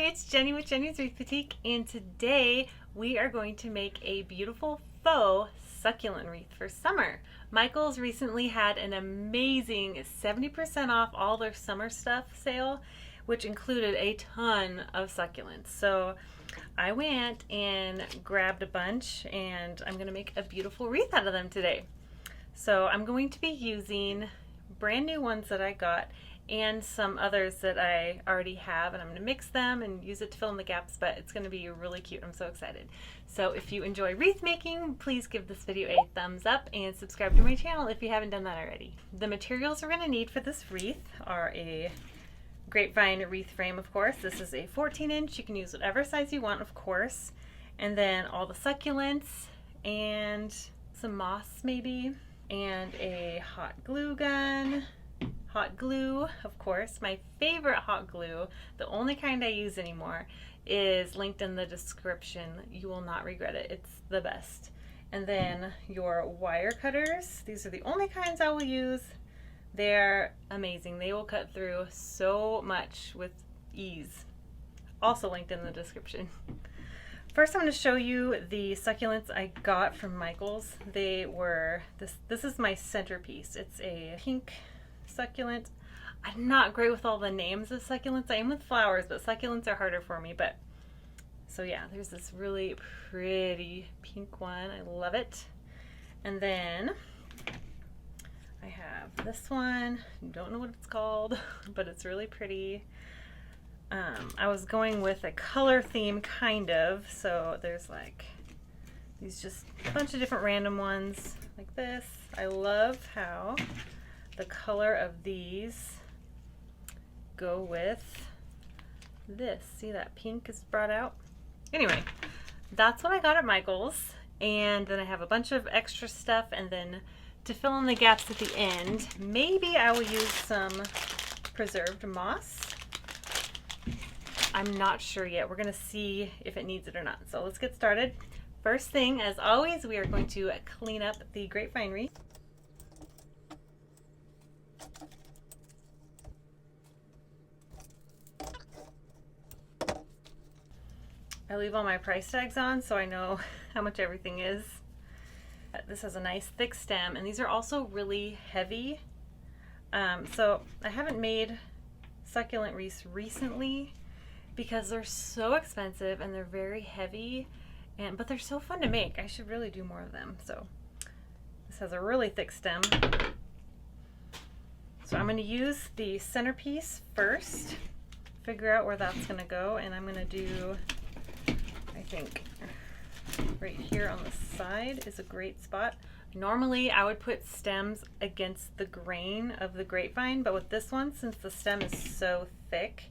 it's Jenny with Jenny's Wreath Boutique, and today we are going to make a beautiful faux succulent wreath for summer. Michael's recently had an amazing 70% off all their summer stuff sale, which included a ton of succulents. So I went and grabbed a bunch, and I'm going to make a beautiful wreath out of them today. So I'm going to be using brand new ones that I got and some others that I already have, and I'm going to mix them and use it to fill in the gaps, but it's going to be really cute. I'm so excited. So if you enjoy wreath making, please give this video a thumbs up and subscribe to my channel if you haven't done that already. The materials we're going to need for this wreath are a grapevine wreath frame, of course. This is a 14-inch. You can use whatever size you want, of course. And then all the succulents and some moss maybe, and a hot glue gun. Hot glue, of course. My favorite hot glue, the only kind I use anymore, is linked in the description. You will not regret it. It's the best. And then your wire cutters. These are the only kinds I will use. They're amazing. They will cut through so much with ease. Also linked in the description. First, I'm going to show you the succulents I got from Michael's. They were, this is my centerpiece. It's a pink succulent. I'm not great with all the names of succulents. I am with flowers, but succulents are harder for me. But so yeah, there's this really pretty pink one. I love it. And then I have this one. Don't know what it's called, but it's really pretty. I was going with a color theme, kind of. So there's like these, just a bunch of different random ones like this. I love how the color of these go with this. See, that pink is brought out? Anyway, that's what I got at Michael's. And then I have a bunch of extra stuff, and then to fill in the gaps at the end, maybe I will use some preserved moss. I'm not sure yet. We're gonna see if it needs it or not. So let's get started. First thing, as always, we are going to clean up the grapevine wreath. I leave all my price tags on so I know how much everything is. This has a nice thick stem, and these are also really heavy. So I haven't made succulent wreaths recently because they're so expensive and they're very heavy, but they're so fun to make. I should really do more of them. So this has a really thick stem. So I'm going to use the centerpiece first, figure out where that's going to go, and I'm going to do, I think right here on the side is a great spot. Normally I would put stems against the grain of the grapevine, but with this one, since the stem is so thick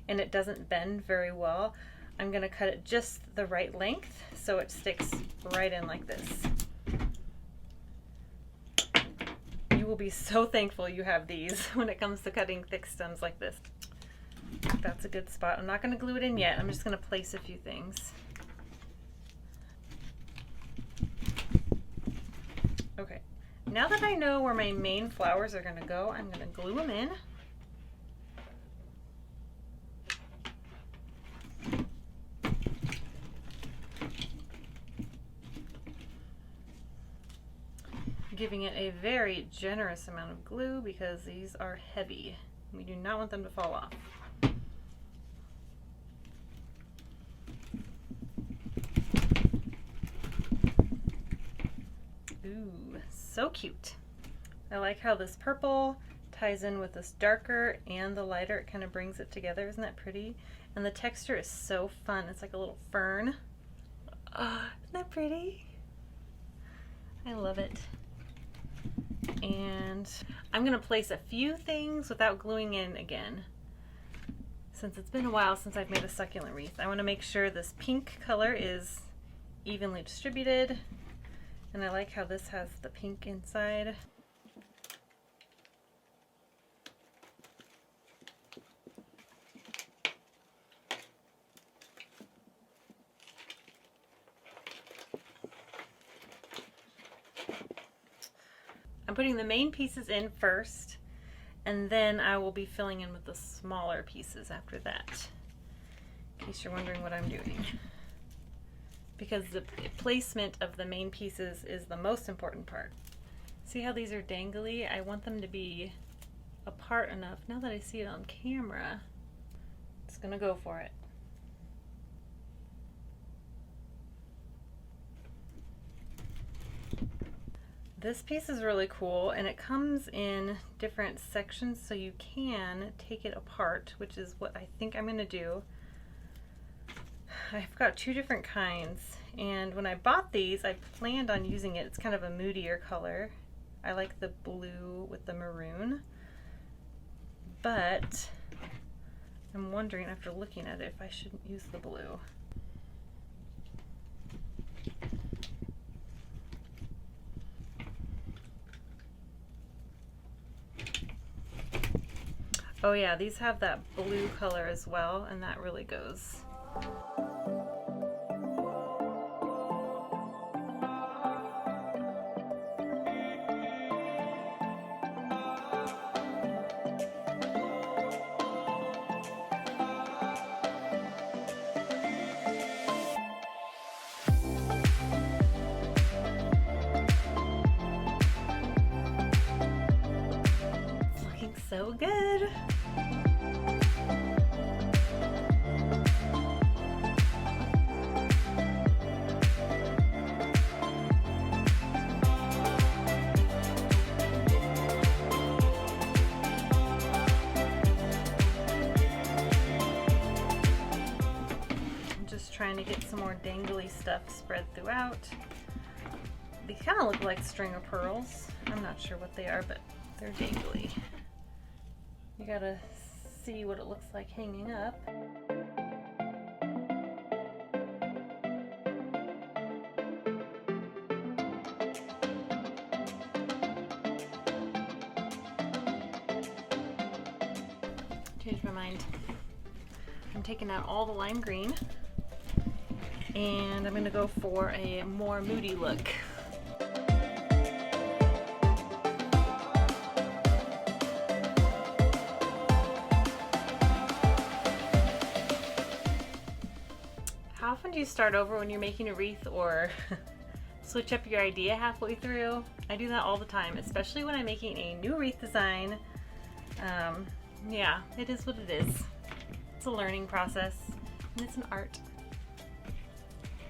and it doesn't bend very well, I'm going to cut it just the right length so it sticks right in like this. You will be so thankful you have these when it comes to cutting thick stems like this. That's a good spot. I'm not going to glue it in yet. I'm just going to place a few things. Okay, now that I know where my main flowers are going to go, I'm going to glue them in. Giving it a very generous amount of glue because these are heavy. We do not want them to fall off. Ooh, so cute. I like how this purple ties in with this darker and the lighter. It kind of brings it together. Isn't that pretty? And the texture is so fun. It's like a little fern. Oh, isn't that pretty? I love it. And I'm going to place a few things without gluing in again. Since it's been a while since I've made a succulent wreath, I want to make sure this pink color is evenly distributed. And I like how this has the pink inside. I'm putting the main pieces in first, and then I will be filling in with the smaller pieces after that. case you're wondering what I'm doing. Because the placement of the main pieces is the most important part. See how these are dangly? I want them to be apart enough. Now that I see it on camera, it's gonna go for it. This piece is really cool, and it comes in different sections, so you can take it apart, which is what I think I'm gonna do. I've got two different kinds, and when I bought these, I planned on using it. It's kind of a moodier color. I like the blue with the maroon, but I'm wondering after looking at it if I shouldn't use the blue. Oh yeah, these have that blue color as well, and that really goes. It's looking so good. Trying to get some more dangly stuff spread throughout. They kind of look like string of pearls. I'm not sure what they are, but they're dangly. You gotta see what it looks like hanging up. Changed my mind. I'm taking out all the lime green, and I'm going to go for a more moody look. How often do you start over when you're making a wreath or switch up your idea halfway through? I do that all the time, especially when I'm making a new wreath design. Yeah, it is what it is. It's a learning process, and it's an art.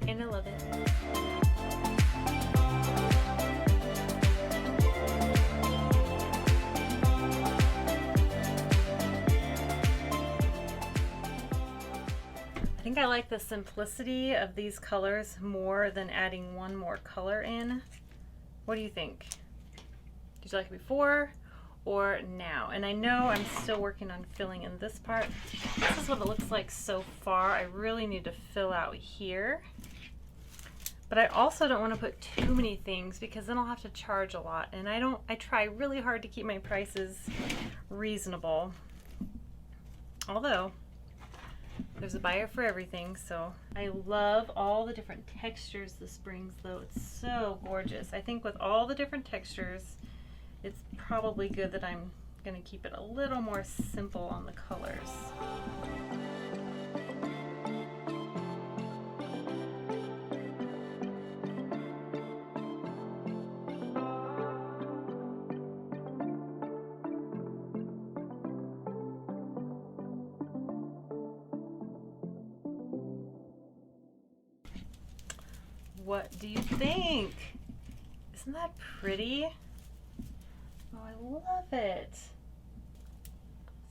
And I love it. I think I like the simplicity of these colors more than adding one more color in. What do you think? Did you like it before or now? And I know I'm still working on filling in this part. This is what it looks like so far. I really need to fill out here. But I also don't want to put too many things because then I'll have to charge a lot. And I try really hard to keep my prices reasonable. Although, there's a buyer for everything, so. I love all the different textures this brings though. It's so gorgeous. I think with all the different textures, it's probably good that I'm gonna keep it a little more simple on the colors. What do you think? Isn't that pretty? Oh, I love it.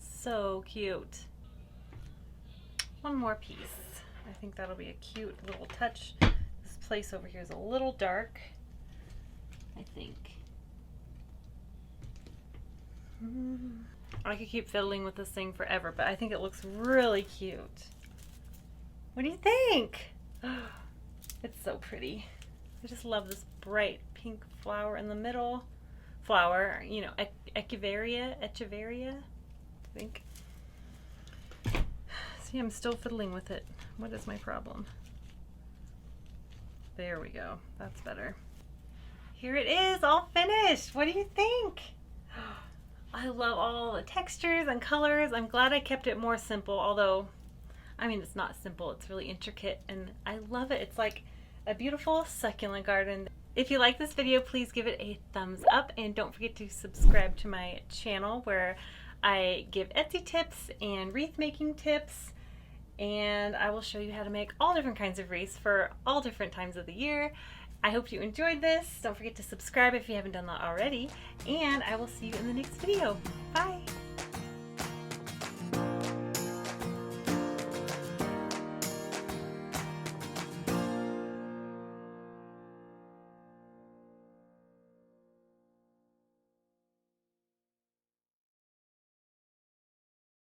So cute. One more piece. I think that'll be a cute little touch. This place over here is a little dark, I think. I could keep fiddling with this thing forever, but I think it looks really cute. What do you think? It's so pretty. I just love this bright pink flower in the middle. Flower, you know, echeveria, I think. See, I'm still fiddling with it. What is my problem? There we go. That's better. Here it is, all finished. What do you think? I love all the textures and colors. I'm glad I kept it more simple, although I mean, it's not simple, it's really intricate, and I love it. It's like a beautiful succulent garden. If you like this video, please give it a thumbs up, and don't forget to subscribe to my channel where I give Etsy tips and wreath making tips, and I will show you how to make all different kinds of wreaths for all different times of the year. I hope you enjoyed this. Don't forget to subscribe if you haven't done that already, and I will see you in the next video. Bye!